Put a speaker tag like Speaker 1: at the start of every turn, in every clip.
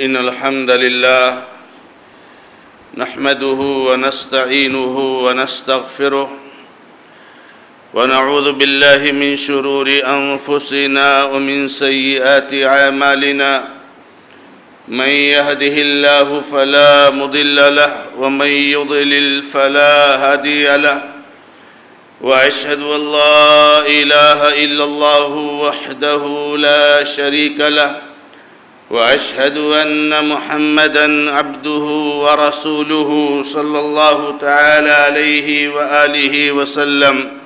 Speaker 1: إن الحمد لله نحمده ونستعينه ونستغفره ونعوذ بالله من شرور أنفسنا ومن سيئات أعمالنا من يهده الله فلا مضل له ومن يضلل فلا هادي له وأشهد أن لا إله إلا الله وحده لا شريك له وأشهد أن محمدًا عبده ورسوله صلى الله تعالى عليه وآله وسلم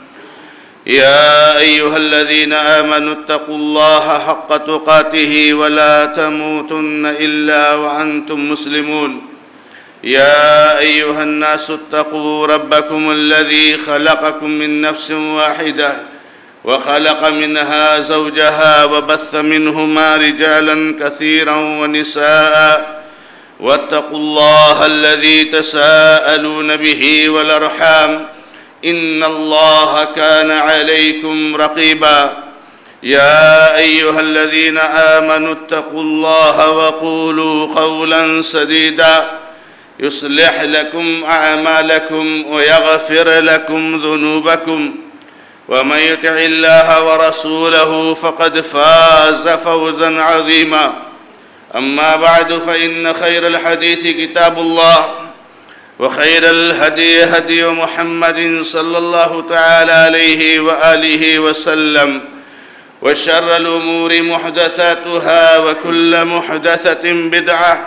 Speaker 1: يا أيها الذين آمنوا اتقوا الله حق تقاته ولا تموتن إلا وأنتم مسلمون يا أيها الناس اتقوا ربكم الذي خلقكم من نفس واحدة وخلق منها زوجها وبث منهما رجالا كثيرا ونساء واتقوا الله الذي تساءلون به والأرحام إن الله كان عليكم رقيبا يا أيها الذين آمنوا اتقوا الله وقولوا قولا سديدا يصلح لكم أعمالكم ويغفر لكم ذنوبكم ومن يطع الله ورسوله فقد فاز فوزا عظيما أما بعد فإن خير الحديث كتاب الله وخير الهدي هدي محمد صلى الله تعالى عليه وآله وسلم وشر الأمور محدثاتها وكل محدثة بدعة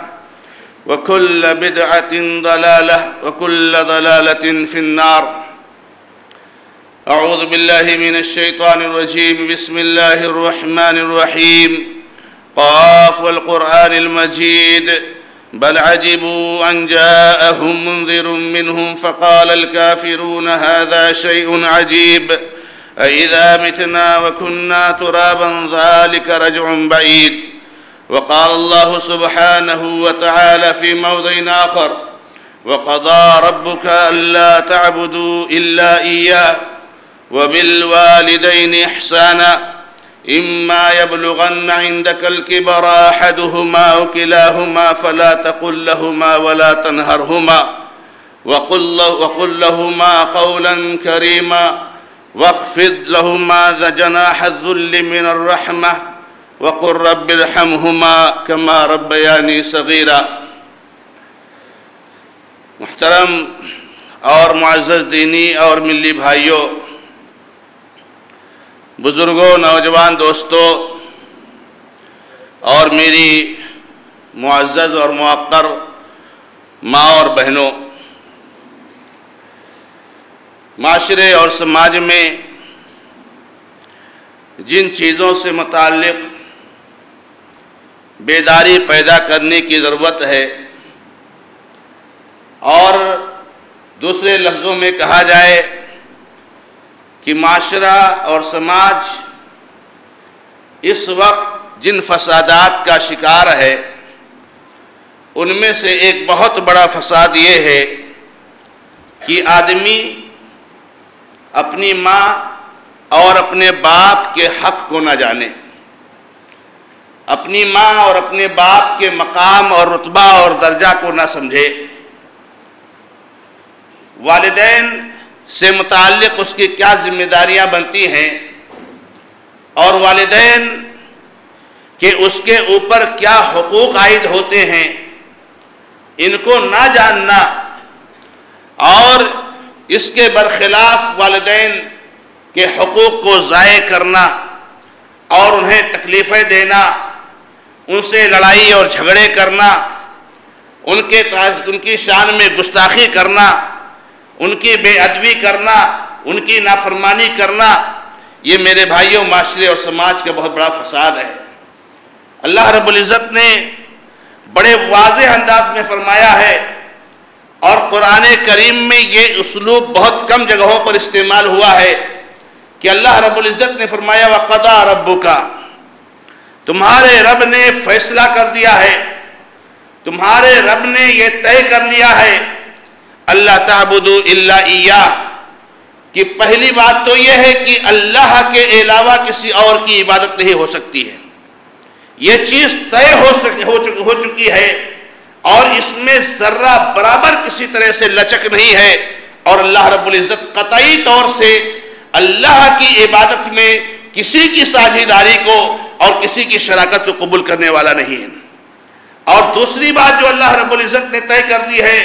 Speaker 1: وكل بدعة ضلالة وكل ضلالة في النار أعوذ بالله من الشيطان الرجيم بسم الله الرحمن الرحيم قاف والقرآن المجيد بل عجبوا أن جاءهم منذر منهم فقال الكافرون هذا شيء عجيب أإذا متنا وكنا ترابا ذلك رجع بعيد وقال الله سبحانه وتعالى في موضع آخر وقضى ربك ألا تعبدوا إلا إياه وبالوالدين إحسانا إما يبلغن عندك الكبر أحدهما أو كلاهما فلا تقل لهما ولا تنهرهما وقل لهما قولا كريما واخفض لهما جناح الذل من الرحمة وقل رب ارحمهما كما ربياني صغيرا۔ محترم اور معزز دینی اور ملی بھائیوں، بزرگوں، نوجوان دوستوں اور میری معزز اور موقر ماں اور بہنوں، معاشرے اور سماج میں جن چیزوں سے متعلق بیداری پیدا کرنے کی ضرورت ہے، اور دوسرے لفظوں میں کہا جائے کہ معاشرہ اور سماج اس وقت جن فسادات کا شکار ہے، ان میں سے ایک بہت بڑا فساد یہ ہے کہ آدمی اپنی ماں اور اپنے باپ کے حق کو نہ جانے، اپنی ماں اور اپنے باپ کے مقام اور رتبہ اور درجہ کو نہ سمجھے، والدین سے متعلق اس کی کیا ذمہ داریاں بنتی ہیں اور والدین کہ اس کے اوپر کیا حقوق عائد ہوتے ہیں، ان کو نہ جاننا اور اس کے برخلاف والدین کے حقوق کو ضائع کرنا اور انہیں تکلیفیں دینا، ان سے لڑائی اور جھگڑے کرنا، ان کی شان میں گستاخی کرنا، ان کی بے ادبی کرنا، ان کی نافرمانی کرنا، یہ میرے بھائیوں معاشرے اور سماج کا بہت بڑا فساد ہے۔ اللہ رب العزت نے بڑے واضح انداز میں فرمایا ہے، اور قرآن کریم میں یہ اسلوب بہت کم جگہوں پر استعمال ہوا ہے کہ اللہ رب العزت نے فرمایا وَقَضَى رَبُّكَ، تمہارے رب نے فیصلہ کر دیا ہے، تمہارے رب نے یہ طے کر لیا ہے اللہ تعبدوا الا ایاہ، کہ پہلی بات تو یہ ہے کہ اللہ کے علاوہ کسی اور کی عبادت نہیں ہو سکتی ہے۔ یہ چیز طے ہو چکی ہے اور اس میں ذرہ برابر کسی طرح سے لچک نہیں ہے، اور اللہ رب العزت قطعی طور سے اللہ کی عبادت میں کسی کی ساجھیداری کو اور کسی کی شراکت کو قبول کرنے والا نہیں ہے۔ اور دوسری بات جو اللہ رب العزت نے طے کر دی ہے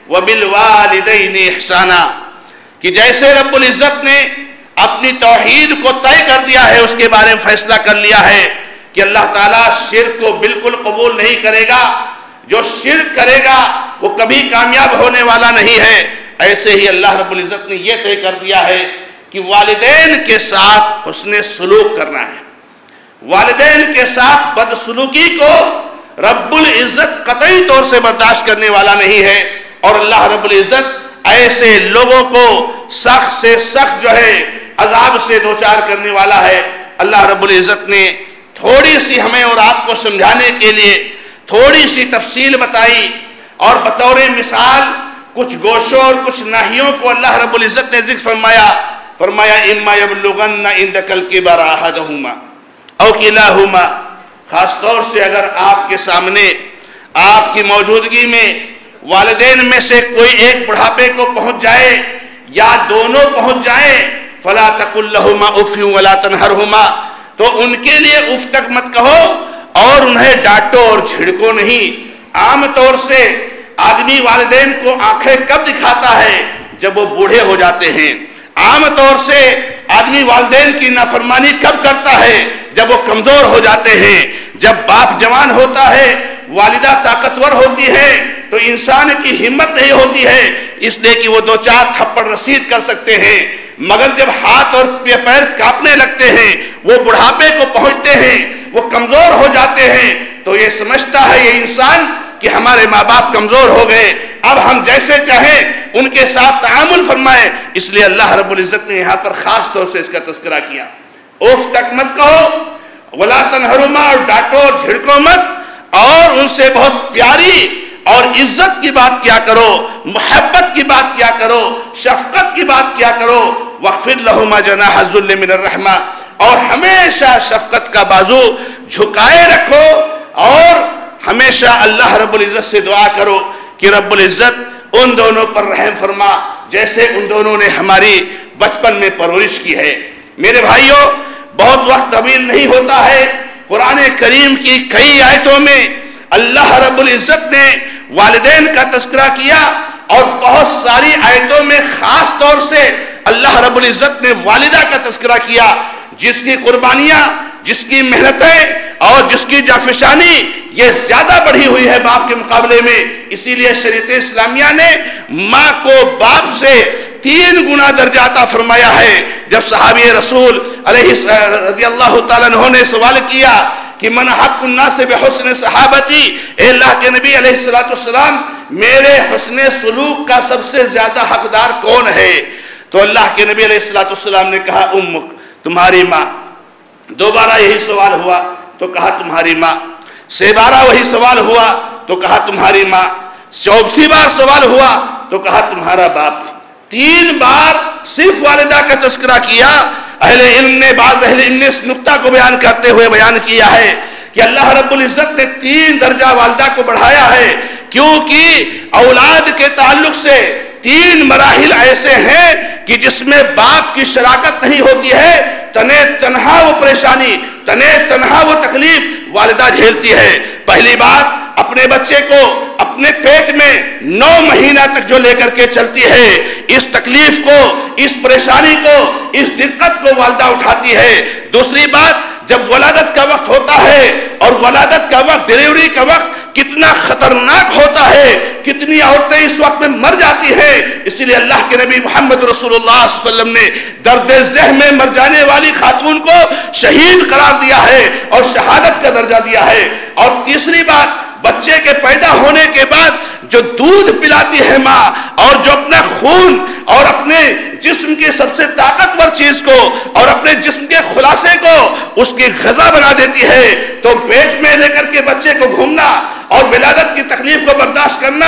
Speaker 1: وَبِالْوَالِدَيْنِ إِحْسَانًا، کہ جیسے رب العزت نے اپنی توحید کو طے کر دیا ہے، اس کے بارے میں فیصلہ کر لیا ہے کہ اللہ تعالیٰ شرک کو بالکل قبول نہیں کرے گا، جو شرک کرے گا وہ کبھی کامیاب ہونے والا نہیں ہے، ایسے ہی اللہ رب العزت نے یہ طے کر دیا ہے کہ والدین کے ساتھ حسن سلوک کرنا ہے۔ والدین کے ساتھ بدسلوکی کو رب العزت قطعی طور سے برداشت کرنے والا نہیں ہے، اور اللہ رب العزت ایسے لوگوں کو سخت سے سخت جو ہے عذاب سے دوچار کرنے والا ہے۔ اللہ رب العزت نے تھوڑی سی ہمیں اور آپ کو سمجھانے کے لیے تھوڑی سی تفصیل بتائی، اور بطور مثال کچھ گوشوں اور کچھ ناحیوں کو اللہ رب العزت نے ذکر فرمایا اما یبلغن عندک الکبر احدہما او کلاہما، خاص طور سے اگر آپ کے سامنے آپ کی موجودگی میں والدین میں سے کوئی ایک بڑھاپے کو پہنچ جائے یا دونوں پہنچ جائیں، فلا تقل لہما اف ولا تنہرہما، تو ان کے لیے اف تک مت کہو اور انہیں ڈانٹو اور جھڑکو نہیں۔ عام طور سے آدمی والدین کو آنکھیں کب دکھاتا ہے؟ جب وہ بوڑھے ہو جاتے ہیں۔ عام طور سے آدمی والدین کی نافرمانی کب کرتا ہے؟ جب وہ کمزور ہو جاتے ہیں۔ جب باپ جوان ہوتا ہے، والدہ طاقتور ہوتی ہے، تو انسان کی ہمت نہیں ہوتی ہے اس لیے کہ وہ دو چار تھپڑ رسید کر سکتے ہیں، مگر جب ہاتھ اور پیر کانپنے لگتے ہیں، وہ بڑھاپے کو پہنچتے ہیں، وہ کمزور ہو جاتے ہیں، تو یہ سمجھتا ہے یہ انسان کہ ہمارے ماں باپ کمزور ہو گئے، اب ہم جیسے چاہیں ان کے ساتھ تعامل فرمائیں۔ اس لیے اللہ رب العزت نے یہاں پر خاص طور سے اس کا تذکرہ کیا۔ اوف تک مت کہو، ولا تنہرما، اور ڈانٹو اور جھڑکو مت، اور ان سے بہت پیاری اور عزت کی بات کیا کرو، محبت کی بات کیا کرو، شفقت کی بات کیا کرو۔ وَاخْفِضْ لَهُمَا جَنَاحَ الذُّلِّ مِنَ الرَّحْمَةِ، اور ہمیشہ شفقت کا بازو جھکائے رکھو، اور ہمیشہ اللہ رب العزت سے دعا کرو کہ رب العزت ان دونوں پر رحم فرما جیسے ان دونوں نے ہماری بچپن میں پرورش کی ہے۔ میرے بھائیوں، بہت وقت طویل نہیں ہوتا ہے، قرآن کریم کی کئی آیتوں میں اللہ رب العزت نے والدین کا تذکرہ کیا، اور بہت ساری آیتوں میں خاص طور سے اللہ رب العزت نے والدہ کا تذکرہ کیا، جس کی قربانیاں، جس کی محنتیں اور جس کی جافشانی یہ زیادہ بڑھی ہوئی ہے باپ کے مقابلے میں۔ اسی لیے شریعت اسلامیہ نے ماں کو باپ سے 3 گنا درجہ عطا فرمایا ہے۔ جب صحابی رسول رضی اللہ تعالیٰ عنہ نے سوال کیا کہ من حق الناس بحسن صحابتی، اے اللہ کے نبی علیہ السلام میرے حسن سلوک کا سب سے زیادہ حقدار کون ہے؟ تو اللہ کے نبی علیہ السلام نے کہا امک، تمہاری ماں۔ دوبارہ یہی سوال ہوا تو کہا تمہاری ماں۔ 6 بار وہی سوال ہوا تو کہا تمہاری ماں۔ 14 بار سوال ہوا تو کہا تمہارا باپ۔ 3 بار صرف والدہ کا تذکرہ کیا۔ بعض اہل علم نے اس نقطہ کو بیان کرتے ہوئے بیان کیا ہے کہ اللہ رب العزت نے 3 درجہ والدہ کو بڑھایا ہے، کیونکہ اولاد کے تعلق سے 3 مراحل ایسے ہیں کہ جس میں باپ کی شراکت نہیں ہوتی ہے، تنے تنہا وہ پریشانی، تنے تنہا وہ تکلیف والدہ جھیلتی ہے۔ پہلی بات، اپنے بچے کو اپنے پیٹ میں 9 مہینہ تک جو لے کر کے چلتی ہے، اس تکلیف کو، اس پریشانی کو، اس دقت کو والدہ اٹھاتی ہے۔ دوسری بات، جب ولادت کا وقت ہوتا ہے، اور ولادت کا وقت، ڈیلیوری کا وقت کتنا خطرناک ہوتا ہے، کتنی عورتیں اس وقت میں مر جاتی ہیں، اسی لیے اللہ کے نبی محمد رسول اللہ صلی اللہ علیہ وسلم نے درد ذہ میں مر جانے والی خاتون کو شہید قرار دیا ہے اور شہادت کا درجہ دیا ہے۔ اور تیسری بات، بچے کے پیدا ہونے کے بعد جو دودھ پلاتی ہے ماں، اور جو اپنا خون اور اپنے جسم کی سب سے طاقتور چیز کو اور اپنے جسم کے خلاصے کو اس کی غذا بنا دیتی ہے، تو پیٹ میں لے کر کے بچے کو گھومنا اور ولادت کی تکلیف کو برداشت کرنا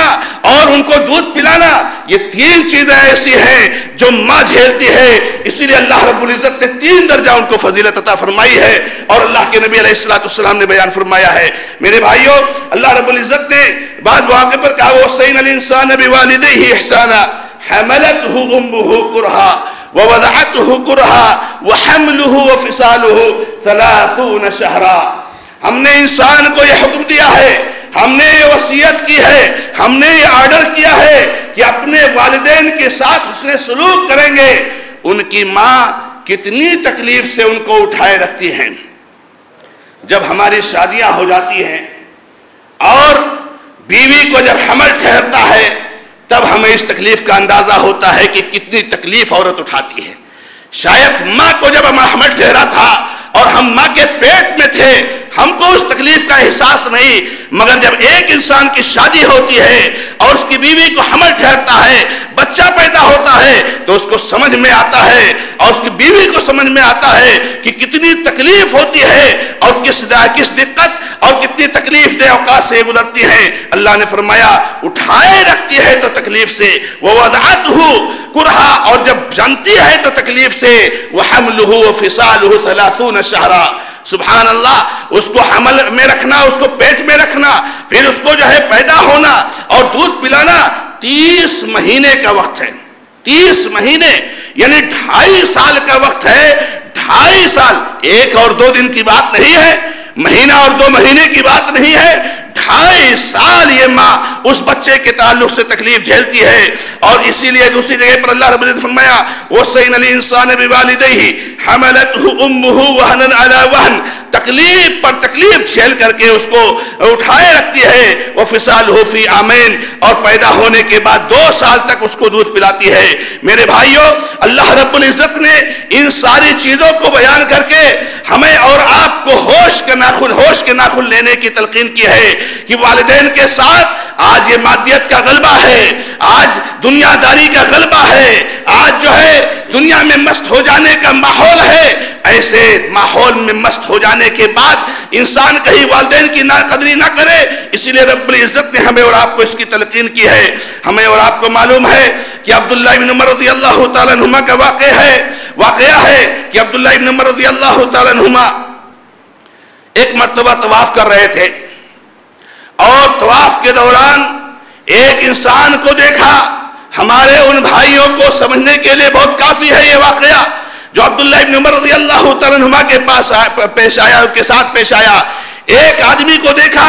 Speaker 1: اور ان کو دودھ پلانا، یہ 3 چیزیں ایسی ہیں جو ماں جھیلتی ہے. اسی لیے اللہ رب العزت نے 3 درجہ ان کو فضیلت عطا فرمائی ہے، اور اللہ کے نبی علیہ السلام نے بیان فرمایا ہے. میرے بھائیوں، اللہ رب العزت نے بعض مواقع پر کہا وَوَصَّيْنَا الْإِنسَانَ بِوَالِدَيْهِ إِحْسَانًا حَمَلَتْهُ أُمُّهُ كُرْهًا وَوَضَعَتْهُ كُرْهًا وَحَمْلُهُ وَفِصَالُهُ 30 شهرًا. ہم نے انسان کو یہ حکم دیا ہے، ہم نے یہ وصیت کی ہے، ہم نے یہ آرڈر کیا ہے کہ اپنے والدین کے ساتھ حسن سلوک کریں گے. ان کی ماں کتنی تکلیف سے ان کو اٹھائے رکھتی ہیں. جب ہماری شادیاں ہو جاتی ہیں اور بیوی کو جب حمل ٹھہرتا ہے، تب ہمیں اس تکلیف کا اندازہ ہوتا ہے کہ کتنی تکلیف عورت اٹھاتی ہے. شاید ماں کو جب حمل ٹھہرا تھا اور ہم ماں کے پیٹ میں تھے، ہم کو اس تکلیف کا احساس نہیں، مگر جب ایک انسان کی شادی ہوتی ہے اور اس کی بیوی کو حمل ٹھہرتا ہے، بچہ پیدا ہوتا ہے، تو اس کو سمجھ میں آتا ہے اور اس کی بیوی کو سمجھ میں آتا ہے کہ کتنی تکلیف ہوتی ہے اور کس دقت اور کتنی تکلیف دہ اوقات سے گزرتی ہیں. اللہ نے فرمایا اٹھائے رکھتی ہے تو تکلیف سے، وَوَضَعَتْهُ كُرْهًا، اور جب جانتی ہے تو تکلیف سے، وَحَمْلُهُ وَفِصَالُهُ 30 شهرًا. سبحان اللہ، اس کو حمل میں رکھنا، اس کو پیٹ میں رکھنا، پھر اس کو جو ہے پیدا ہونا اور دودھ پلانا 30 مہینے کا وقت ہے. 30 مہینے یعنی 2.5 سال کا وقت ہے. 2.5 سال، 1 اور 2 دن کی بات نہیں ہے، مہینہ اور 2 مہینے کی بات نہیں ہے. 2.5 سال یہ ماں اس بچے کے تعلق سے تکلیف جھیلتی ہے. اور اسی لیے دوسری جگہ پر اللہ رب العزت فرمایا وَوَصَّيْنَا الْإِنسَانَ بِوَالِدَيْهِ حَمَلَتْهُ أُمُّهُ وَهْنًا عَلَى وَهْنٍ، تکلیف پر تکلیف جھیل کر کے اس کو اٹھائے رکھتی ہے. وَفِصَالُهُ فِي عَامَيْنِ، اور پیدا ہونے کے بعد 2 سال تک اس کو دودھ پلاتی ہے. میرے بھائیوں، اللہ رب العزت نے ان ساری چیزوں کو بیان کر کے ہمیں اور آپ کو ہوش کے ناخن لینے کی تلقین کی ہے کہ والدین کے ساتھ آج یہ مادیت کا غلبہ ہے، آج دنیا داری کا غلبہ ہے، آج جو ہے دنیا میں مست ہو جانے کا ماحول ہے. ایسے ماحول میں مست ہو جانے کے بعد انسان کہیں والدین کی ناقدری نہ کرے. اسی لیے رب العزت نے ہمیں اور آپ کو اس کی تلقین کی ہے. ہمیں اور آپ کو معلوم ہے کہ عبداللہ بن عمر رضی اللہ تعالیٰ عنہما کا واقعہ ہے کہ عبداللہ بن عمر رضی اللہ تعالیٰ عنہما ایک مرتبہ طواف کر رہے تھے اور طواف کے دوران ایک انسان کو دیکھا. ہمارے ان بھائیوں کو سمجھنے کے لیے بہت کافی ہے یہ واقعہ جو عبداللہ ابن عمر رضی اللہ تعالیٰ عنہما کے پاس پیش آیا، اس کے ساتھ پیش آیا. ایک آدمی کو دیکھا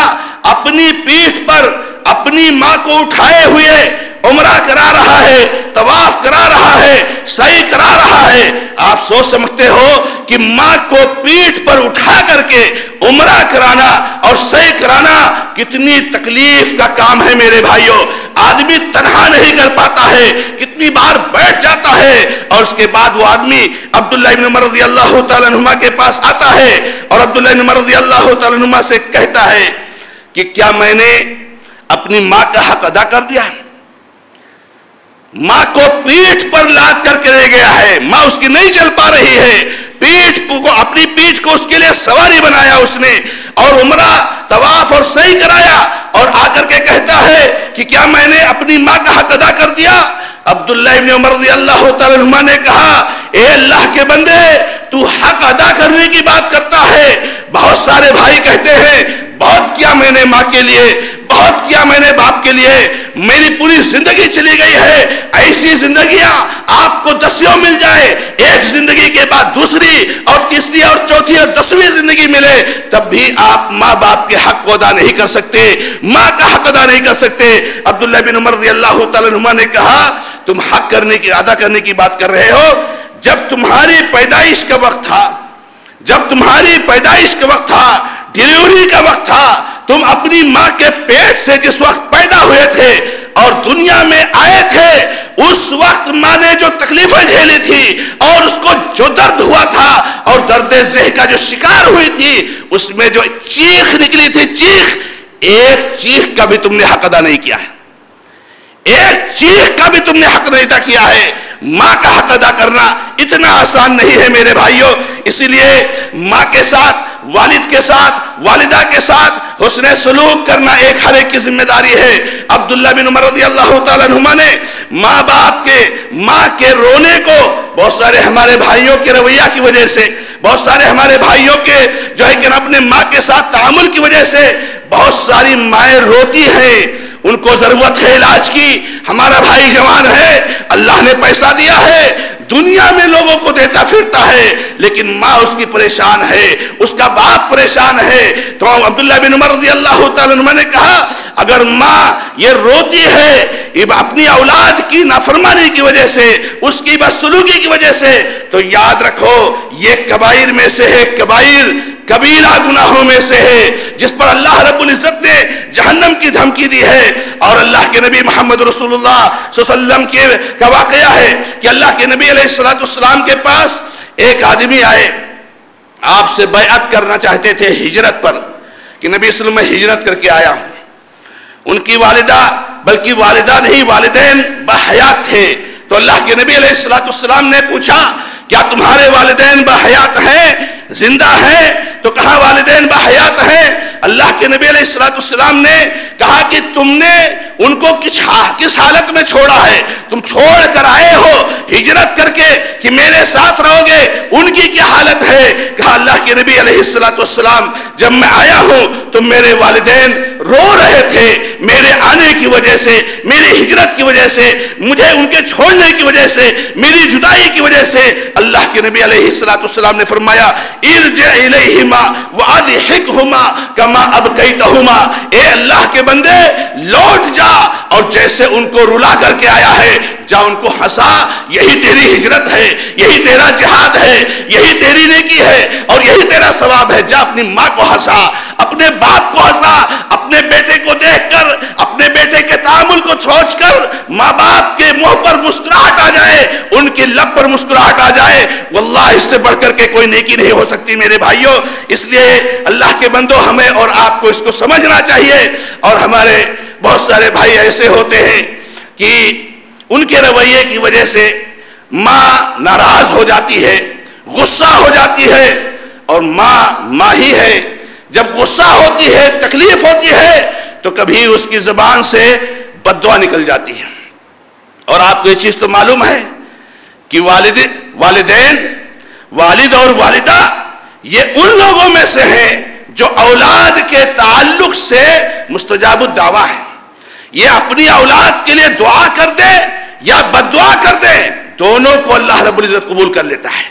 Speaker 1: اپنی پیٹھ پر اپنی ماں کو اٹھائے ہوئے عمرہ کرا رہا ہے، طواف کرا رہا ہے، سعی کرا رہا ہے. آپ سوچ سمجھتے ہو کہ ماں کو پیٹھ پر اٹھا کر کے عمرہ کرانا اور سعی کرانا کتنی تکلیف کا کام ہے. میرے بھائیوں، آدمی تنہا نہیں کر پاتا ہے، کتنی بار بیٹھ جاتا ہے اور اس کے بعد وہ آدمی عبداللہ ابن عمر رضی اللہ تعالیٰ عنہما کے پاس آتا ہے اور عبداللہ ابن عمر رضی اللہ تعالیٰ عنہما سے کہتا ہے کہ کیا میں نے اپنی ماں کا حق ادا کر دیا؟ ماں کو پیٹھ پر لاد کر کے لے گیا ہے، ماں اس کی نہیں چل پا رہی ہے، اپنی پیٹھ کو اس کے لیے سواری بنایا اس نے اور عمرہ طواف اور سعی کرایا اور آ کر کے کہتا ہے کہ کیا میں نے اپنی ماں کا حق ادا کر دیا؟ عبداللہ ابن عمر رضی اللہ تعالیٰ عنہ نے کہا اے اللہ کے بندے، تو حق ادا کرنے کی بات کرتا ہے. بہت سارے بھائی کہتے ہیں بہت کیا میں نے ماں کے لیے، بہت کیا میں نے باپ کے لیے، میری پوری زندگی چلی گئی ہے. ایسی زندگیاں آپ کو 10 مل جائے، ایک زندگی کے بعد دوسری اور تیسری اور چوتھی اور 10ویں زندگی ملے، تب بھی آپ ماں باپ کے حق کو ادا نہیں کر سکتے، ماں کا حق ادا نہیں کر سکتے. عبداللہ بن عمر رضی اللہ تعالیٰ عنہ نے کہا تم حق ادا کرنے کی بات کر رہے ہو، جب تمہاری پیدائش کا وقت تھا، جب تمہاری پیدائش کا وقت تھا، ڈیلیوری کا وقت تھا، تم اپنی ماں کے پیٹ سے جس وقت پیدا ہوئے تھے اور دنیا میں آئے تھے، اس وقت ماں نے جو تکلیفیں جھیلی تھی اور اس کو جو درد ہوا تھا اور درد ذہ کا جو شکار ہوئی تھی، اس میں جو چیخ نکلی تھی، ایک چیخ کا بھی تم نے حق ادا نہیں کیا ہے، ایک چیخ کا بھی تم نے حق نہیں ادا کیا ہے. ماں کا حق ادا کرنا اتنا آسان نہیں ہے میرے بھائیوں. اسی لیے ماں کے ساتھ، والد کے ساتھ، والدہ کے ساتھ حسن سلوک کرنا ایک ہر ایک کی ذمہ داری ہے۔ عبداللہ بن عمر رضی اللہ تعالیٰ عنہما نے ماں کے رونے کو بہت سارے ہمارے بھائیوں کے رویہ کی وجہ سے، بہت سارے ہمارے بھائیوں کے جو ہے کہ اپنے ماں کے ساتھ تعامل کی وجہ سے بہت ساری مائیں روتی ہیں، ان کو ضرورت ہے علاج کی۔ ہمارا بھائی جوان ہے، اللہ نے پیسہ دیا ہے، دنیا میں لوگوں کو دیتا پھرتا ہے، لیکن ماں اس کی پریشان ہے، اس کا باپ پریشان ہے۔ تو عبداللہ بن عمر رضی اللہ تعالیٰ عنہ نے کہا اگر ماں یہ روتی ہے اپنی اولاد کی نافرمانی کی وجہ سے، اس کی بدسلوکی کی وجہ سے، تو یاد رکھو یہ کبائر میں سے ہے، کبیرہ گناہوں میں سے ہے، جس پر اللہ رب العزت نے جہنم کی دھمکی دی ہے۔ اور اللہ کے نبی محمد رسول اللہ صلی اللہ علیہ وسلم کا واقعہ ہے کہ اللہ کے نبی علیہ السلام کے پاس ایک آدمی آئے، آپ سے بیعت کرنا چاہتے تھے ہجرت پر، کہ نبی صلی اللہ علیہ وسلم میں ہجرت کر کے آیا ہوں۔ ان کی والدہ، بلکہ والدہ نہیں والدین بحیات تھے، تو اللہ کے نبی علیہ السلام نے پوچھا کیا تمہارے والدین بحیات ہیں، زندہ ہیں؟ تو کہا والدین بحیات ہیں۔ اللہ کے نبی علیہ السلام نے کہا کہ تم نے ان کو کس حالت میں چھوڑا ہے؟ تم چھوڑ کر آئے ہو ہجرت کر کے کہ میرے ساتھ رہو گے، ان کی کیا حالت ہے؟ کہا اللہ کے نبی علیہ السلام جب میں آیا ہوں تو میرے والدین رو رہے تھے، میرے آنے کی وجہ سے، میری ہجرت کی وجہ سے، مجھے ان کے چھوڑنے کی وجہ سے، میری جدائی کی وجہ سے۔ اللہ کے نبی علیہ السلام نے فرمایا ارجع الیہما واضحکہما کما ابکیتہما، اے اللہ کے بندے لوٹ جا اور جیسے ان کو رلا کر کے آیا ہے جا ان کو ہنسا، یہی تیری ہجرت ہے، یہی تیرا جہاد ہے، یہی تیری نیکی ہے اور یہی تیرا ثواب ہے۔ جا اپنی ماں کو ہنسا، اپنے باپ کو ہنسا، اپنے بیٹے کو دیکھ کر، اپنے بیٹے کے تعامل کو سوچ کر ماں باپ کے منہ پر مسکراہٹ آ جائے، ان کی لب پر مسکراہٹ آ جائے، واللہ اس سے بڑھ کر کے کوئی نیکی نہیں ہو سکتی میرے بھائیوں۔ اس لیے اللہ کے بندوں ہمیں اور آپ کو اس کو سمجھنا چاہیے۔ اور ہمارے بہت سارے بھائی ایسے ہوتے ہیں کہ ان کے رویے کی وجہ سے ماں ناراض ہو جاتی ہے، غصہ ہو جاتی ہے، اور ماں ہی ہے، جب غصہ ہوتی ہے، تکلیف ہوتی ہے، تو کبھی اس کی زبان سے بد دعا نکل جاتی ہے۔ اور آپ کو یہ چیز تو معلوم ہے کہ والدین، والد اور والدہ یہ ان لوگوں میں سے ہیں جو اولاد کے تعلق سے مستجاب الدعویٰ ہے۔ یہ اپنی اولاد کے لیے دعا کر دے یا بد دعا کر دے، دونوں کو اللہ رب العزت قبول کر لیتا ہے۔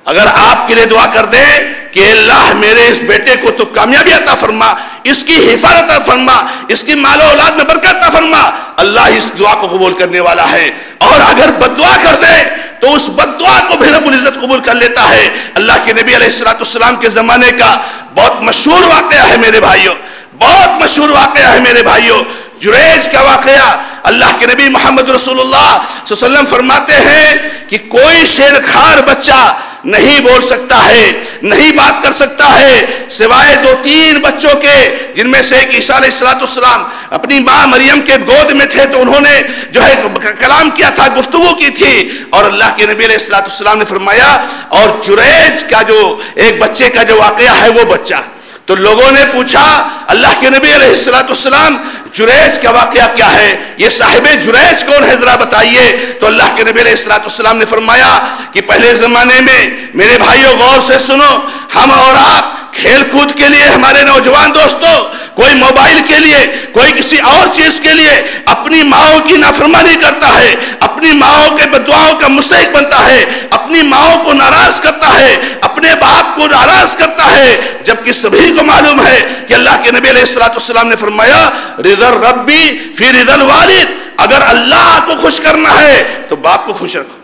Speaker 1: اگر آپ کے لیے دعا کر دے کہ اللہ میرے اس بیٹے کو تو کامیابی عطا فرما، اس کی حفاظت عطا فرما، اس کی مال و اولاد میں برکت عطا فرما، اللہ اس دعا کو قبول کرنے والا ہے۔ اور اگر بد دعا کر دے تو اس بد دعا کو بھی رب العزت قبول کر لیتا ہے۔ اللہ کے نبی علیہ السلام کے زمانے کا بہت مشہور واقعہ ہے میرے بھائیوں، بہت مشہور واقعہ ہے میرے بھائیوں، جریج کا واقعہ۔ اللہ کے نبی محمد رسول اللہ صلی اللہ علیہ وسلم فرماتے ہیں کہ کوئی شیرخوار بچہ نہیں بول سکتا ہے، نہیں بات کر سکتا ہے، سوائے 2-3 بچوں کے، جن میں سے ایک عیسیٰ علیہ السلام اپنی ماں مریم کے گود میں تھے تو انہوں نے جو ہے کلام کیا تھا، گفتگو کی تھی۔ اور اللہ کے نبی علیہ السلام نے فرمایا اور جریج کا جو ایک بچے کا جو واقعہ ہے وہ بچہ، تو لوگوں نے پوچھا اللہ کے نبی علیہ السلام جریج کا واقعہ کیا ہے، یہ صاحب جریج کون ہے ذرا بتائیے۔ تو اللہ کے نبی علیہ السلام نے فرمایا کہ پہلے زمانے میں میرے بھائیوں غور سے سنو، ہم اور آپ کھیل کود کے لیے، ہمارے نوجوان دوستوں، کوئی موبائل کے لیے، کوئی کسی اور چیز کے لیے اپنی ماؤں کی نافرمانی کرتا ہے، اپنی ماؤں کے بددعاؤں کا مستحق بنتا ہے، اپنی ماؤں کو ناراض کرتا ہے، اپنے باپ کو ناراض کرتا ہے، جبکہ سبھی کو معلوم ہے کہ اللہ کے نبی علیہ السلام نے فرمایا رضا الربی فی رضا الوالد، اگر اللہ کو خوش کرنا ہے تو باپ کو خوش رکھو،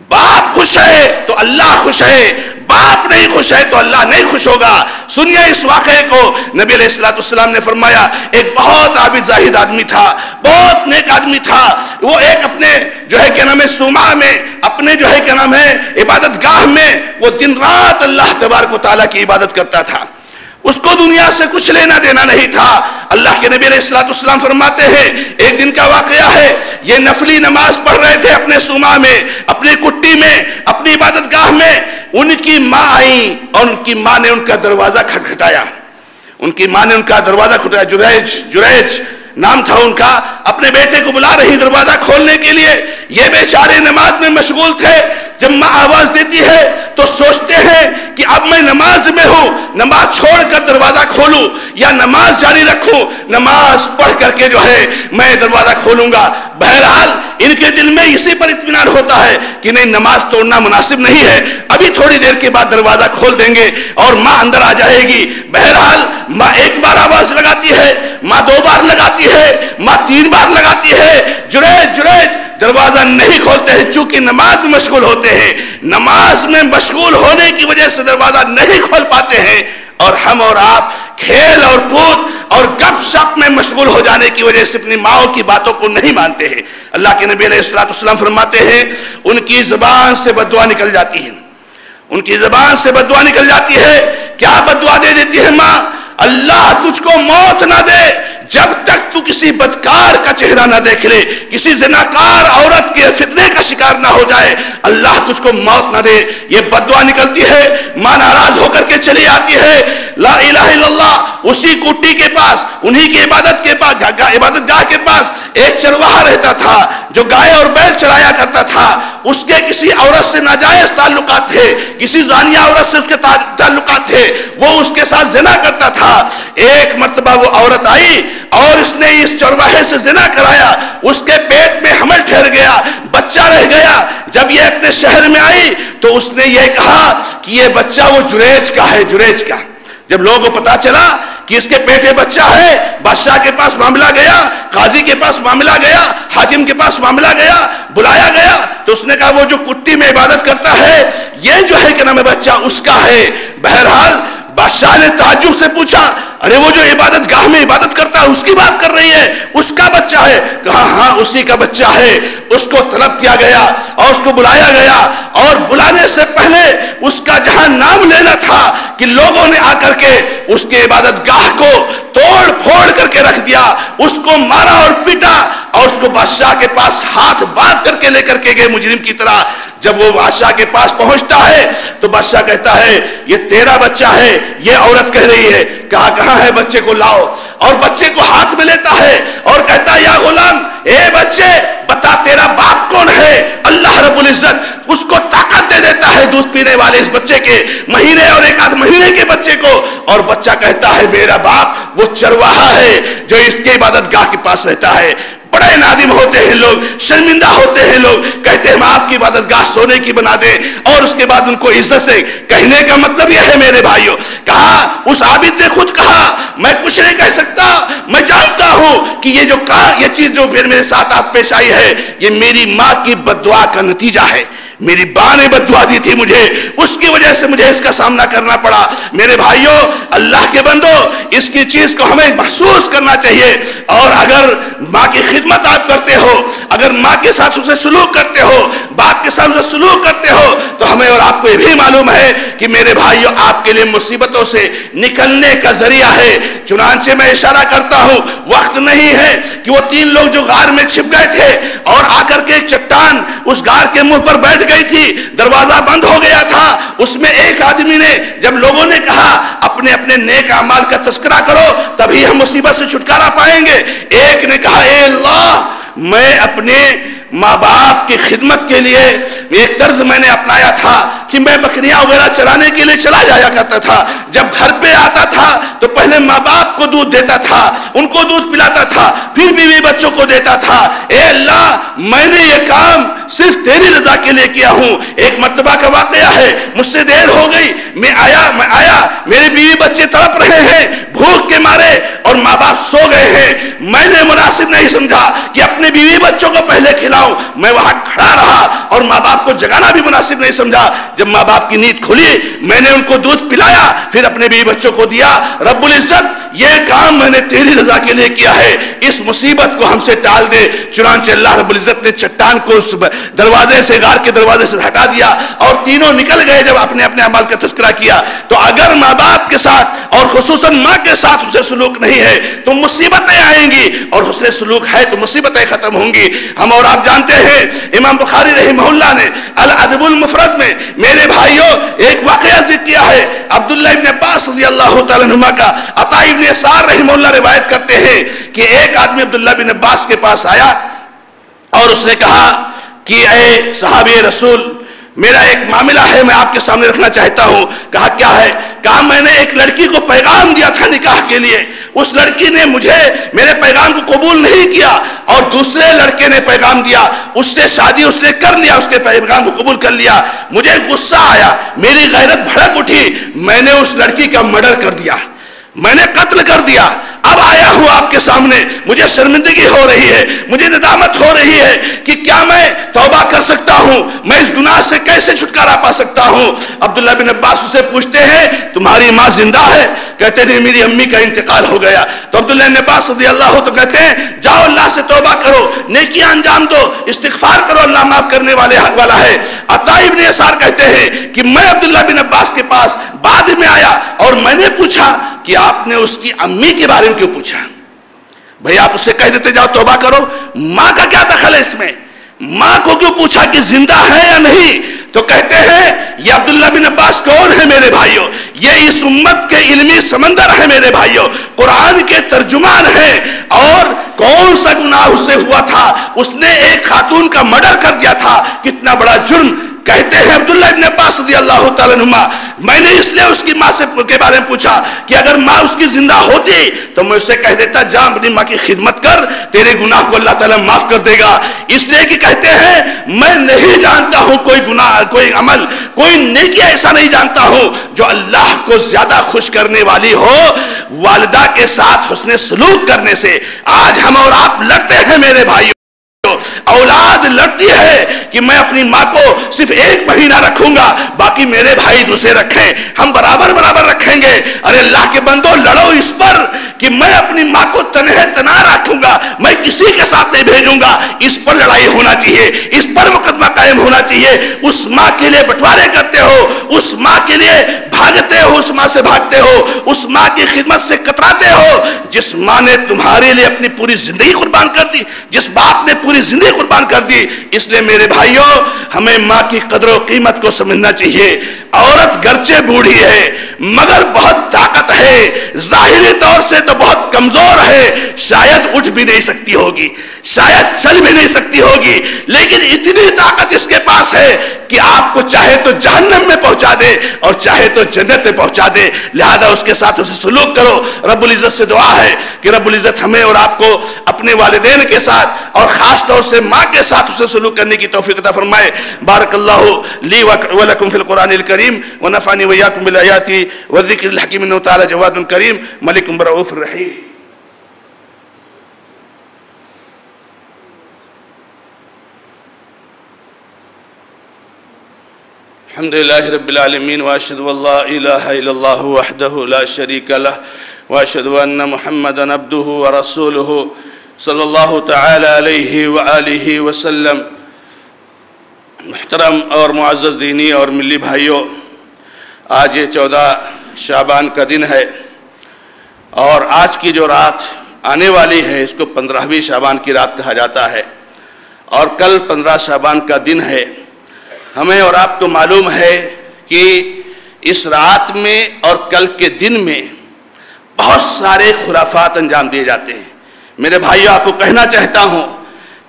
Speaker 1: باپ خوش ہے تو اللہ خوش ہے، باپ نہیں خوش ہے تو اللہ نہیں خوش ہوگا۔ سنیے اس واقعے کو، نبی علیہ السلام نے فرمایا ایک بہت عابد زاہد آدمی تھا، بہت نیک آدمی تھا، وہ ایک اپنے جو ہے کیا نام ہے صومعہ میں، اپنے جو ہے کیا نام ہے عبادت گاہ میں وہ دن رات اللہ تبارک و تعالیٰ کی عبادت کرتا تھا، اس کو دنیا سے کچھ لینا دینا نہیں تھا۔ اللہ کے نبی علیہ السلام فرماتے ہیں ایک دن کا واقعہ ہے، یہ نفلی نماز پڑھ رہے تھے اپنے صومعہ میں، اپنی کٹی میں، اپنی عبادت گاہ میں، ان کی ماں آئیں اور ان کی ماں نے ان کا دروازہ کھٹکھٹایا. ان کی ماں نے ان کا دروازہ کھٹکھٹایا. جریج نام تھا ان کا. اپنے بیٹے کو بلا رہی دروازہ کھولنے کے لیے. یہ بیچارے نماز میں مشغول تھے. جب ماں آواز دیتی ہے تو سوچتے ہیں کہ اب میں نماز میں ہوں, نماز چھوڑ کر دروازہ کھولوں یا نماز جاری رکھوں, نماز پڑھ کر کے جو ہے میں دروازہ کھولوں گا. بہرحال ان کے دل میں اسی پر اطمینان ہوتا ہے کہ نہیں, نماز توڑنا مناسب نہیں ہے, ابھی تھوڑی دیر کے بعد دروازہ کھول دیں گے اور ماں اندر آ جائے گی. بہرحال ماں ایک بار آواز لگاتی ہے, ماں دو بار لگاتی ہے, ماں تین بار لگاتی ہے. جریج جریج دروازہ نہیں کھولتے ہیں چونکہ نماز میں مشغول ہوتے ہیں. نماز میں مشغول ہونے کی وجہ سے دروازہ نہیں کھول پاتے ہیں. اور ہم اور آپ کھیل اور کود اور گپ شپ میں مشغول ہو جانے کی وجہ سے اپنی ماؤں کی باتوں کو نہیں مانتے ہیں. اللہ کے نبی علیہ السلام فرماتے ہیں ان کی زبان سے بددعا نکل جاتی ہے. ان کی زبان سے بددعا نکل جاتی ہے. کیا بددعا دے دیتی ہے ماں؟ اللہ تجھ کو موت نہ دے جب تک تو کسی بدکار کا چہرہ نہ دیکھ لے, کسی زناکار عورت کے فتنے کا شکار نہ ہو جائے. اللہ تجھ کو موت نہ دے. یہ بددعا نکلتی ہے. ماں ناراض ہو کر کے چلی آتی ہے لا الہ الا اللہ اسی کوٹی کے پاس, انہی کی عبادت کے پاس, عبادت گاہ کے پاس ایک چرواہا رہتا تھا جو گائے اور بیل چرایا کرتا تھا. اس کے کسی عورت سے ناجائز تعلقات تھے, کسی زانیہ عورت سے اس کے تعلقات تھے, وہ اس کے ساتھ زنا کرتا تھا. ایک مرتبہ وہ عورت آئی اور اس نے اس چرواہے سے زنا کرایا. اس کے پیٹ میں حمل ٹھہر گیا, بچہ رہ گیا. جب یہ اپنے شہر میں آئی تو اس نے یہ کہا کہ یہ بچہ وہ جریج کا ہے, جریج کا. جب لوگوں کو پتا چلا کہ اس کے پیٹے بچہ ہے, بادشاہ کے پاس معاملہ گیا, قاضی کے پاس معاملہ گیا, حاکم کے پاس معاملہ گیا, بلایا گیا تو اس نے کہا وہ جو کٹی میں عبادت کرتا ہے یہ جو ہے کہ نام بچہ اس کا ہے. بہرحال بادشاہ نے تعجب سے پوچھا ارے وہ جو عبادت گاہ میں عبادت کرتا ہے اس کی بات کر رہی ہے, اس کا بچہ ہے؟ کہا ہاں اسی کا بچہ ہے. اس کو طلب کیا گیا اور اس کو بلایا گیا, اور بلانے سے پہلے اس کا جہاں نام لینا تھا کہ لوگوں نے آ کر کے اس کے عبادت گاہ کو توڑ پھوڑ کر کے رکھ دیا, اس کو مارا اور پیٹا اور اس کو بادشاہ کے پاس ہاتھ باندھ کر کے لے کر کے گئے مجرم کی طرح. جب وہ بادشاہ کے پاس پہنچتا ہے تو بادشاہ کہتا ہے یہ تیرا بچہ ہے. یہ عورت کہہ رہی ہے کہاں ہے بچے کو لاؤ, اور بچے کو ہاتھ میں لیتا ہے اور کہتا ہے یا غلام, اے بچے بتا تیرا باپ کون ہے. اللہ رب العزت اس کو طاقت دے دیتا ہے دودھ پینے والے اس بچے کے مہینے اور ایک آدھ مہینے کے بچے کو, اور بچہ کہتا ہے میرا باپ وہ چرواہا ہے جو اس کے عبادت گاہ کے پاس رہتا ہے. بڑے نادم ہوتے ہیں لوگ, شرمندہ ہوتے ہیں لوگ, کہتے ہیں ہم آپ کی عبادت گاہ سونے کی بنا دیں. اور اس کے بعد ان کو عزت سے کہنے کا مطلب یہ ہے میرے بھائیوں, کہا اس عابد نے خود کہا میں کچھ نہیں کہہ سکتا, میں جانتا ہوں کہ یہ جو کہا یہ چیز جو پھر میرے ساتھ آج پیش آئی ہے یہ میری ماں کی بددعا کا نتیجہ ہے. میری ماں نے بددعا دی تھی مجھے, اس کی وجہ سے مجھے اس کا سامنا کرنا پڑا. میرے بھائیوں اللہ کے بندو اس کی چیز کو ہمیں محسوس کرنا چاہیے. اور اگر ماں کی خدمت آپ کرتے ہو, اگر ماں کے ساتھ اسے سلوک کرتے ہو, باپ کے ساتھ اسے سلوک کرتے ہو, تو ہمیں اور آپ کو یہ بھی معلوم ہے کہ میرے بھائیوں آپ کے لیے مصیبتوں سے نکلنے کا ذریعہ ہے. چنانچہ میں اشارہ کرتا ہوں, وقت نہیں ہے کہ وہ 3 لوگ جو غار میں چھپ گئے تھے اور آ کر کے ایک چٹان اس غار کے منہ پر بیٹھ گئی تھی, دروازہ بند ہو گیا تھا. اس میں ایک آدمی نے جب لوگوں نے کہا اپنے اپنے نیک اعمال کا تذکرہ کرو تبھی ہم مصیبت سے چھٹکارا پائیں گے, ایک نے کہا اے اللہ میں اپنے ماں باپ کی خدمت کے لیے ایک طرز میں نے اپنایا تھا کہ میں بکریاں وغیرہ چرانے کے لیے چلا جایا کرتا تھا. جب گھر پہ آتا تھا تو پہلے ماں باپ کو دودھ دیتا تھا, ان کو دودھ پلاتا تھا, پھر بیوی بچوں کو دیتا تھا. اے اللہ میں نے یہ کام صرف تیری رضا کے لیے کیا ہوں. ایک مرتبہ کا واقعہ ہے, مجھ سے دیر ہو گئی, میں آیا میرے بیوی بچے تڑپ رہے ہیں بھوک کے مارے اور ماں باپ سو گئے ہیں. میں نے مناسب نہیں سمجھا کہ اپنے بیوی بچوں کو پہلے کھلاؤں. میں وہاں کھڑا رہا اور ماں باپ کو جگانا بھی مناسب نہیں سمجھا. جب ماں باپ کی نیند کھلی میں نے ان کو دودھ پلایا, پھر اپنے بیوی بچوں کو دیا. رب العزت یہ کام میں نے تیری رضا کے لیے کیا ہے، اس مصیبت کو ہم سے ٹال دے۔ چنانچہ اللہ رب العزت نے چٹان کو اس دروازے سے، غار کے دروازے سے ہٹا دیا اور تینوں نکل گئے۔ جب اپنے اپنے اعمال کا تذکرہ کیا تو اگر ماں باپ کے ساتھ اور خصوصاً ماں کے ساتھ حسن سلوک نہیں ہے تو مصیبتیں آئیں گی، اور حسن سلوک ہے تو مصیبتیں ختم ہوں گی۔ ہم اور آپ جانتے ہیں امام بخاری رحمہ اللہ نے الادب المفرد میں میرے بھائیوں ایک واقعہ ذکر کیا ہے عبداللہ ابن عباس رضی اللہ تعالیٰ عنہما کا۔ عطا ابن یسار رحمہ اللہ روایت کرتے ہیں کہ ایک آدمی عبداللہ بن عباس کے پاس آیا اور اس نے کہا کہ اے صحابی رسول، میرا ایک معاملہ ہے، میں آپ کے سامنے رکھنا چاہتا ہوں۔ کہا کیا ہے؟ کہا میں نے ایک لڑکی کو پیغام دیا تھا نکاح کے لیے، اس لڑکی نے میرے پیغام کو قبول نہیں کیا، اور دوسرے لڑکے نے پیغام دیا، اس سے شادی اس نے کر لیا، اس کے پیغام کو قبول کر لیا۔ مجھے غصہ آیا، میری غیرت بھڑک اٹھی، میں نے اس لڑکی کا مرڈر کر دیا، میں نے قتل کر دیا۔ اب آیا ہوں آپ کے سامنے، مجھے شرمندگی ہو رہی ہے، مجھے ندامت ہو رہی ہے کہ کیا میں توبہ کر سکتا ہوں، میں اس گناہ سے کیسے چھٹکارا پا سکتا ہوں۔ عبداللہ بن عباس اسے پوچھتے ہیں تمہاری ماں زندہ ہے؟ کہتے ہیں میری امی کا انتقال ہو گیا۔ تو عبداللہ بن عباس رضی اللہ عنہ کہتے ہیں جاؤ اللہ سے توبہ کرو، نیکیاں انجام دو، استغفار کرو، اللہ معاف کرنے والا ہے۔ عطا ابن یسار کہتے ہیں کہ میں عبداللہ بن عباس کے پاس بعد میں آیا اور میں نے پوچھا کہ آپ نے اس کی امی کے بارے میں کیوں پوچھا؟ بھئی آپ اسے کہہ دیتے جاؤ توبہ کرو، ماں کا کیا دخل ہے اس میں؟ ماں کو کیوں پوچھا کہ زندہ ہے یا نہیں؟ تو کہتے ہیں یہ عبداللہ بن عباس کون ہے میرے بھائیوں؟ یہ اس امت کے علمی سمندر ہے میرے بھائیوں، قرآن کے ترجمان ہیں۔ اور کون سا گناہ اس سے ہوا تھا؟ اس نے ایک خاتون کا مرڈر کر دیا تھا، کتنا بڑا جرم۔ کہتے ہیں عبداللہ ابن عباس رضی اللہ تعالیٰ عنہما میں نے اس لیے اس کی ماں کے بارے میں پوچھا کہ اگر ماں اس کی زندہ ہوتی تو میں اسے کہہ دیتا جا اپنی ماں کی خدمت کر، تیرے گناہ کو اللہ تعالیٰ معاف کر دے گا۔ اس لیے کہ کہتے ہیں میں نہیں جانتا ہوں کوئی گناہ، کوئی عمل، کوئی نیکی ایسا نہیں جانتا ہوں جو اللہ کو زیادہ خوش کرنے والی ہو والدہ کے ساتھ حسن سلوک کرنے سے۔ آج ہم اور آپ لڑتے ہیں میرے بھائیوں، اولاد لڑتی ہے کہ میں اپنی ماں کو صرف 1 مہینہ رکھوں گا، باقی میرے بھائی دوسرے رکھیں، ہم برابر رکھیں گے۔ ارے اللہ کے بندو لڑو اس پر کہ میں اپنی ماں کو تنہا رکھوں گا، میں کسی کے ساتھ نہیں بھیجوں گا۔ اس پر لڑائی ہونا چاہیے، اس پر مقدمہ قائم ہونا چاہیے۔ اس ماں کے لیے بٹوارے کرتے ہو، اس ماں کے لیے بھاگتے ہو، اس ماں سے بھاگتے ہو، اس ماں کی خدمت سے کتراتے ہو جس ماں نے تمہارے لیے اپنی پوری زندگی قربان کر دی، جس باپ نے پوری زندگی قربان کر دی۔ اس لیے میرے بھائیوں ہمیں ماں کی قدر و قیمت کو سمجھنا چاہیے۔ عورت گرچہ بوڑھی ہے مگر بہت طاقت ہے، ظاہری طور سے تو بہت کمزور ہے، شاید اٹھ بھی نہیں سکتی ہوگی، شاید چل بھی نہیں سکتی ہوگی، لیکن اتنی طاقت اس کے پاس ہے کہ آپ کو چاہے تو جہنم میں پہنچا دے اور چاہے تو جنت میں پہنچا دے۔ لہذا اس کے ساتھ اسے سلوک کرو۔ رب العزت سے دعا ہے کہ رب العزت ہمیں اور آپ کو اپنے والدین کے ساتھ اور خاص طور سے ماں کے ساتھ اسے سلوک کرنے کی توفیق عطا فرمائے۔ بارک اللہ لی ولکم فی القرآن الکریم ونفعنی وإیاکم بالآیات والذکر الحکیم انہ تعالی جواد کریم ملک رؤوف رحیم۔ الحمد لله رب العالمين واشهد ان لا اله الا الله وحده لا شريك له واشهد ان محمدا عبده ورسوله صلی اللہ تعالی علیہ وآلہ وسلم۔ محترم اور معزز دینی اور ملی بھائیوں، آج یہ 14 شعبان کا دن ہے اور آج کی جو رات آنے والی ہے اس کو 15ویں شعبان کی رات کہا جاتا ہے، اور کل 15 شعبان کا دن ہے۔ ہمیں اور آپ کو معلوم ہے کہ اس رات میں اور کل کے دن میں بہت سارے خرافات انجام دیے جاتے ہیں۔ میرے بھائیو آپ کو کہنا چاہتا ہوں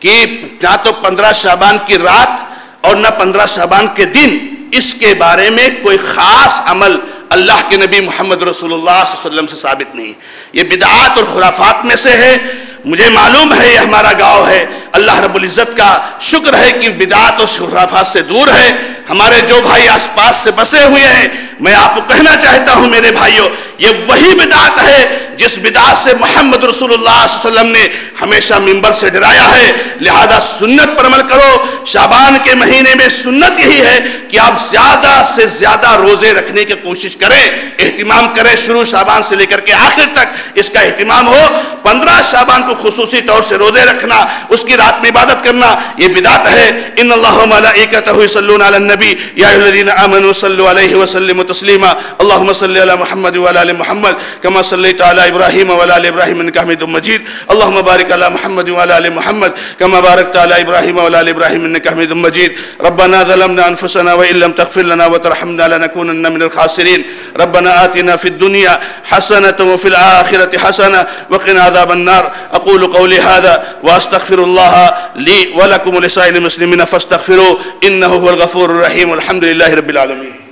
Speaker 1: کہ نہ تو 15 شعبان کی رات اور نہ 15 شعبان کے دن اس کے بارے میں کوئی خاص عمل اللہ کے نبی محمد رسول اللہ صلی اللہ علیہ وسلم سے ثابت نہیں۔ یہ بدعات اور خرافات میں سے ہے۔ مجھے معلوم ہے یہ ہمارا گاؤں ہے، اللہ رب العزت کا شکر ہے کہ بدعات اور خرافات سے دور ہے۔ ہمارے جو بھائی آس پاس سے بسے ہوئے ہیں، میں آپ کو کہنا چاہتا ہوں میرے بھائیوں، یہ وہی بدعات ہے جس بدعت سے محمد رسول اللہ صلی اللہ علیہ وسلم نے ہمیشہ منبر سے ڈرایا ہے، لہذا سنت پر عمل کرو۔ شعبان کے مہینے میں سنت یہی ہے کہ آپ زیادہ سے زیادہ روزے رکھنے کی کوشش کریں، اہتمام کریں، شروع شعبان سے لے کر کے آخر تک اس کا اہتمام ہو۔ 15 شعبان کو خصوصی طور سے روزے رکھنا، اس کی رات میں عبادت کرنا، یہ بدعت ہے۔ ان اللہ و ملائکتہ یصلون علی النبی یا ایھا الذین آمنوا صلوا علیہ وسلموا تسلیما اللهم صل علی محمد وعلی آل محمد كما صلیت علی ابراہیم وعلی آل ابراہیم انک حمید مجید اللهم بارک علی محمد وعلی آل محمد كما بارکت علی ابراہیم وعلی آل ابراہیم انک حمید مجید ربنا ظلمنا انفسنا وان لم تغفر لنا وترحمنا لنكونن من الخاسرین ربنا آتنا فی الدنیا حسنة وفی الآخرة حسنة وقنا عذاب النار اقول قولی هذا واستغفر الله لي ولكم ولسائر المسلمين فاستغفروه انه هو الغفور الرحيم والحمد لله رب العالمين۔